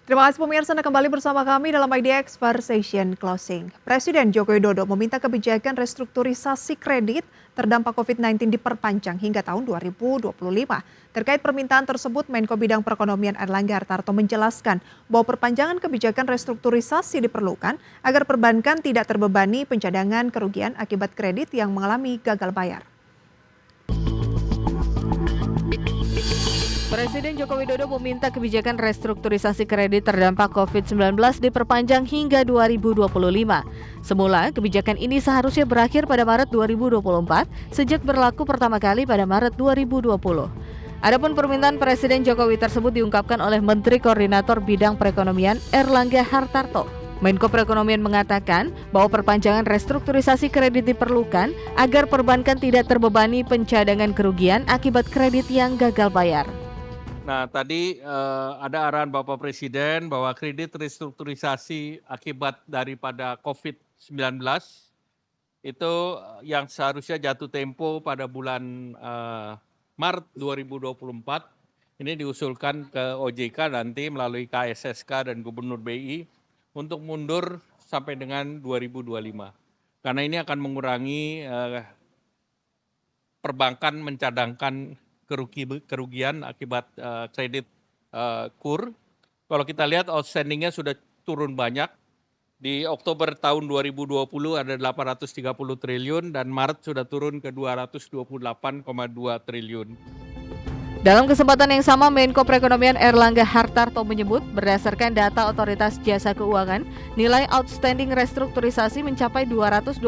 Terima kasih pemirsa, Anda kembali bersama kami dalam IDX Conversation Closing. Presiden Joko Widodo meminta kebijakan restrukturisasi kredit terdampak COVID-19 diperpanjang hingga tahun 2025. Terkait permintaan tersebut, Menko Bidang Perekonomian Airlangga Hartarto menjelaskan bahwa perpanjangan kebijakan restrukturisasi diperlukan agar perbankan tidak terbebani pencadangan kerugian akibat kredit yang mengalami gagal bayar. Presiden Joko Widodo meminta kebijakan restrukturisasi kredit terdampak COVID-19 diperpanjang hingga 2025. Semula, kebijakan ini seharusnya berakhir pada Maret 2024, sejak berlaku pertama kali pada Maret 2020. Adapun permintaan Presiden Jokowi tersebut diungkapkan oleh Menteri Koordinator Bidang Perekonomian Airlangga Hartarto. Menko Perekonomian mengatakan bahwa perpanjangan restrukturisasi kredit diperlukan agar perbankan tidak terbebani pencadangan kerugian akibat kredit yang gagal bayar. Nah, tadi ada arahan Bapak Presiden bahwa kredit restrukturisasi akibat daripada COVID-19 itu yang seharusnya jatuh tempo pada bulan Maret 2024, ini diusulkan ke OJK nanti melalui KSSK dan Gubernur BI untuk mundur sampai dengan 2025. Karena ini akan mengurangi perbankan mencadangkan kerugian akibat kredit KUR. Kalau kita lihat outstandingnya sudah turun banyak. Di Oktober tahun 2020 ada 830 triliun dan Maret sudah turun ke 228,2 triliun. Dalam kesempatan yang sama, Menko Perekonomian Airlangga Hartarto menyebut berdasarkan data Otoritas Jasa Keuangan, nilai outstanding restrukturisasi mencapai 228,2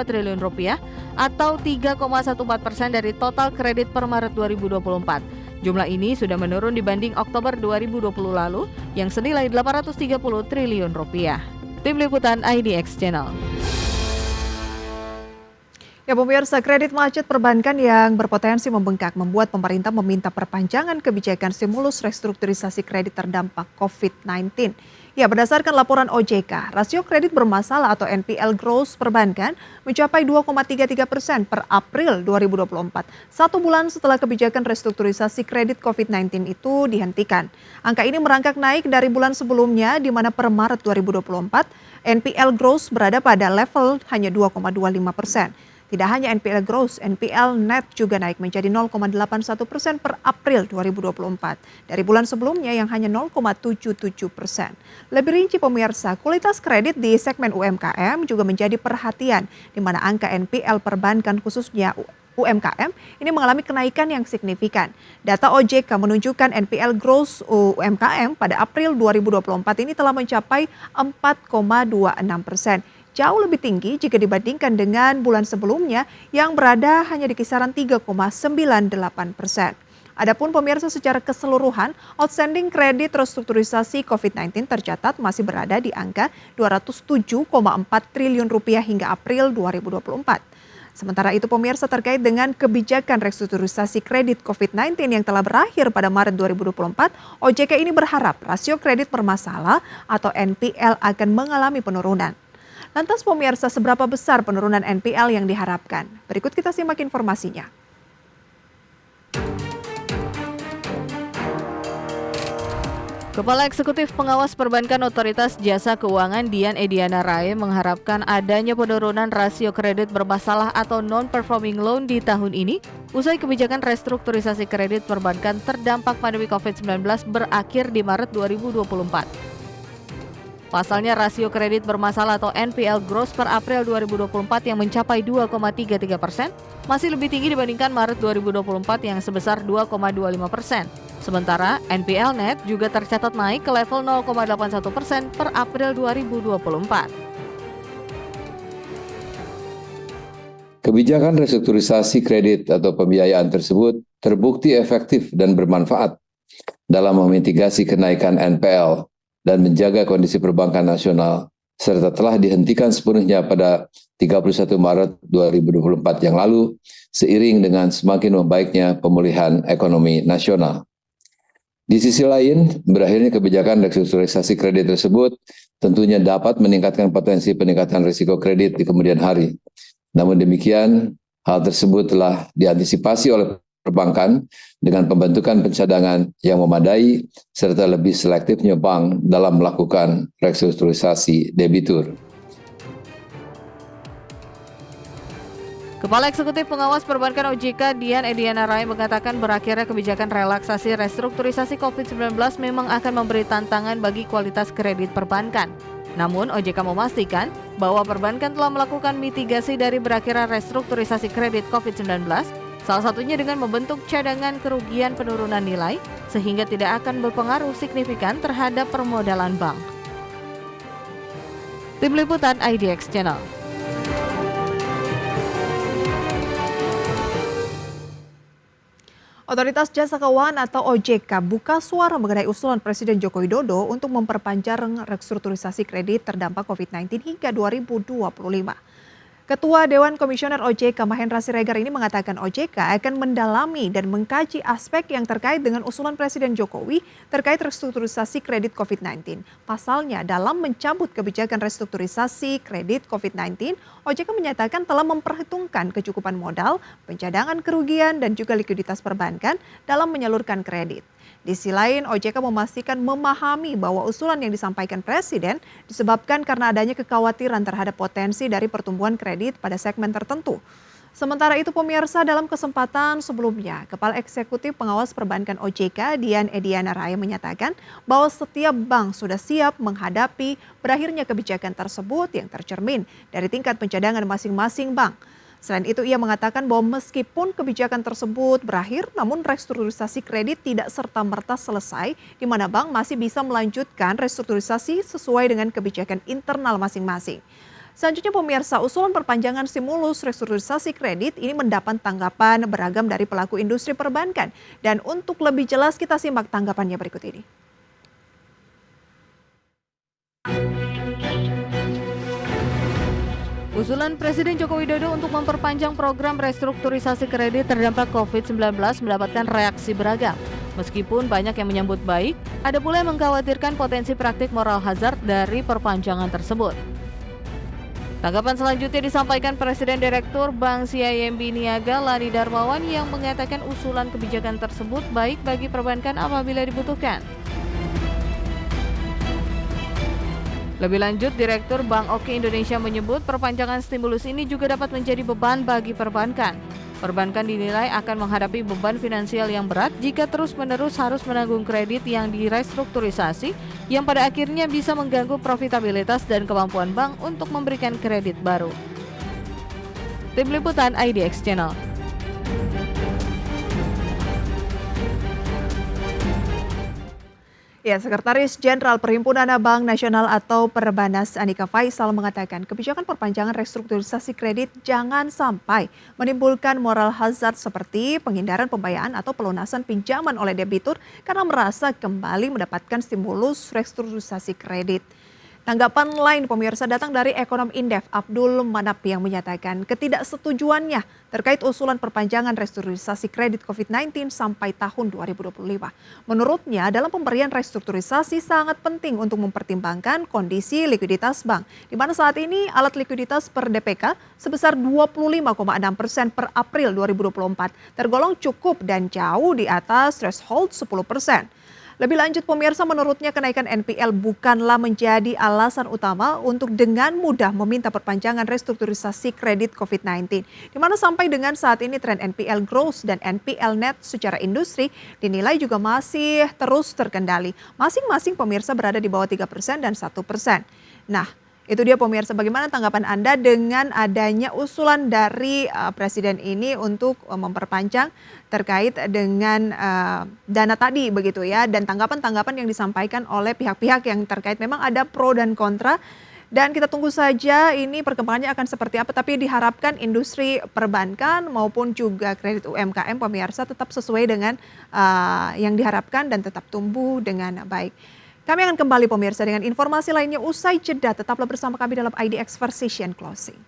triliun rupiah atau 3,14% dari total kredit per Maret 2024. Jumlah ini sudah menurun dibanding Oktober 2020 lalu yang senilai 830 triliun rupiah. Tim Liputan IDX Channel. Ya pemirsa, kredit macet perbankan yang berpotensi membengkak membuat pemerintah meminta perpanjangan kebijakan stimulus restrukturisasi kredit terdampak COVID-19. Ya, berdasarkan laporan OJK, rasio kredit bermasalah atau NPL gross perbankan mencapai 2,33% per April 2024. 1 bulan setelah kebijakan restrukturisasi kredit COVID-19 itu dihentikan. Angka ini merangkak naik dari bulan sebelumnya di mana per Maret 2024 NPL gross berada pada level hanya 2,25%. Tidak hanya NPL gross, NPL net juga naik menjadi 0,81% per April 2024. Dari bulan sebelumnya yang hanya 0,77%. Lebih rinci pemirsa, kualitas kredit di segmen UMKM juga menjadi perhatian, di mana angka NPL perbankan khususnya UMKM ini mengalami kenaikan yang signifikan. Data OJK menunjukkan NPL gross UMKM pada April 2024 ini telah mencapai 4,26%. Jauh lebih tinggi jika dibandingkan dengan bulan sebelumnya yang berada hanya di kisaran 3,98%. Adapun pemirsa secara keseluruhan, outstanding kredit restrukturisasi COVID-19 tercatat masih berada di angka 207,4 triliun rupiah hingga April 2024. Sementara itu pemirsa, terkait dengan kebijakan restrukturisasi kredit COVID-19 yang telah berakhir pada Maret 2024, OJK ini berharap rasio kredit bermasalah atau NPL akan mengalami penurunan. Lantas pemirsa, seberapa besar penurunan NPL yang diharapkan? Berikut kita simak informasinya. Kepala Eksekutif Pengawas Perbankan Otoritas Jasa Keuangan Dian Ediana Rai mengharapkan adanya penurunan rasio kredit bermasalah atau non-performing loan di tahun ini usai kebijakan restrukturisasi kredit perbankan terdampak pandemi COVID-19 berakhir di Maret 2024. Pasalnya rasio kredit bermasalah atau NPL gross per April 2024 yang mencapai 2,33% masih lebih tinggi dibandingkan Maret 2024 yang sebesar 2,25%. Sementara NPL net juga tercatat naik ke level 0,81% per April 2024. Kebijakan restrukturisasi kredit atau pembiayaan tersebut terbukti efektif dan bermanfaat dalam memitigasi kenaikan NPL dan menjaga kondisi perbankan nasional, serta telah dihentikan sepenuhnya pada 31 Maret 2024 yang lalu, seiring dengan semakin membaiknya pemulihan ekonomi nasional. Di sisi lain, berakhirnya kebijakan restrukturisasi kredit tersebut tentunya dapat meningkatkan potensi peningkatan risiko kredit di kemudian hari. Namun demikian, hal tersebut telah diantisipasi oleh perbankan dengan pembentukan pencadangan yang memadai serta lebih selektifnya bank dalam melakukan restrukturisasi debitur. Kepala Eksekutif Pengawas Perbankan OJK Dian Ediana Rai mengatakan berakhirnya kebijakan relaksasi restrukturisasi COVID-19 memang akan memberi tantangan bagi kualitas kredit perbankan. Namun OJK memastikan bahwa perbankan telah melakukan mitigasi dari berakhirnya restrukturisasi kredit COVID-19, salah satunya dengan membentuk cadangan kerugian penurunan nilai sehingga tidak akan berpengaruh signifikan terhadap permodalan bank. Tim Liputan IDX Channel. Otoritas Jasa Keuangan atau OJK buka suara mengenai usulan Presiden Joko Widodo untuk memperpanjang restrukturisasi kredit terdampak COVID-19 hingga 2025. Ketua Dewan Komisioner OJK Mahendra Siregar ini mengatakan OJK akan mendalami dan mengkaji aspek yang terkait dengan usulan Presiden Jokowi terkait restrukturisasi kredit COVID-19. Pasalnya, dalam mencabut kebijakan restrukturisasi kredit COVID-19, OJK menyatakan telah memperhitungkan kecukupan modal, pencadangan kerugian, dan juga likuiditas perbankan dalam menyalurkan kredit. Di sisi lain, OJK memastikan memahami bahwa usulan yang disampaikan Presiden disebabkan karena adanya kekhawatiran terhadap potensi dari pertumbuhan kredit pada segmen tertentu. Sementara itu pemirsa, dalam kesempatan sebelumnya, Kepala Eksekutif Pengawas Perbankan OJK Dian Ediana Rai menyatakan bahwa setiap bank sudah siap menghadapi berakhirnya kebijakan tersebut yang tercermin dari tingkat pencadangan masing-masing bank. Selain itu, ia mengatakan bahwa meskipun kebijakan tersebut berakhir, namun restrukturisasi kredit tidak serta-merta selesai, di mana bank masih bisa melanjutkan restrukturisasi sesuai dengan kebijakan internal masing-masing. Selanjutnya pemirsa, usulan perpanjangan stimulus restrukturisasi kredit ini mendapat tanggapan beragam dari pelaku industri perbankan. Dan untuk lebih jelas kita simak tanggapannya berikut ini. Usulan Presiden Joko Widodo untuk memperpanjang program restrukturisasi kredit terdampak COVID-19 mendapatkan reaksi beragam. Meskipun banyak yang menyambut baik, ada pula yang mengkhawatirkan potensi praktik moral hazard dari perpanjangan tersebut. Tanggapan selanjutnya disampaikan Presiden Direktur Bank CIMB Niaga Lani Darmawan yang mengatakan usulan kebijakan tersebut baik bagi perbankan apabila dibutuhkan. Lebih lanjut, Direktur Bank Oke Indonesia menyebut perpanjangan stimulus ini juga dapat menjadi beban bagi perbankan. Perbankan dinilai akan menghadapi beban finansial yang berat jika terus-menerus harus menanggung kredit yang direstrukturisasi yang pada akhirnya bisa mengganggu profitabilitas dan kemampuan bank untuk memberikan kredit baru. Tim Liputan IDX Channel. Ya, Sekretaris Jenderal Perhimpunan Bank Nasional atau Perbanas Andika Faisal mengatakan kebijakan perpanjangan restrukturisasi kredit jangan sampai menimbulkan moral hazard seperti penghindaran pembayaran atau pelunasan pinjaman oleh debitur karena merasa kembali mendapatkan stimulus restrukturisasi kredit. Tanggapan lain pemirsa datang dari ekonom Indef Abdul Manap yang menyatakan ketidaksetujuannya terkait usulan perpanjangan restrukturisasi kredit COVID-19 sampai tahun 2025. Menurutnya dalam pemberian restrukturisasi sangat penting untuk mempertimbangkan kondisi likuiditas bank, di mana saat ini alat likuiditas per DPK sebesar 25,6% per April 2024 tergolong cukup dan jauh di atas threshold 10%. Lebih lanjut pemirsa, menurutnya kenaikan NPL bukanlah menjadi alasan utama untuk dengan mudah meminta perpanjangan restrukturisasi kredit COVID-19. Di mana sampai dengan saat ini tren NPL gross dan NPL net secara industri dinilai juga masih terus terkendali. Masing-masing pemirsa berada di bawah 3% dan 1%. Nah, itu dia pemirsa, bagaimana tanggapan Anda dengan adanya usulan dari Presiden ini untuk memperpanjang terkait dengan dana tadi begitu ya, dan tanggapan-tanggapan yang disampaikan oleh pihak-pihak yang terkait, memang ada pro dan kontra dan kita tunggu saja ini perkembangannya akan seperti apa, tapi diharapkan industri perbankan maupun juga kredit UMKM pemirsa tetap sesuai dengan yang diharapkan dan tetap tumbuh dengan baik. Kami akan kembali pemirsa dengan informasi lainnya usai jeda. Tetaplah bersama kami dalam IDX Precision Closing.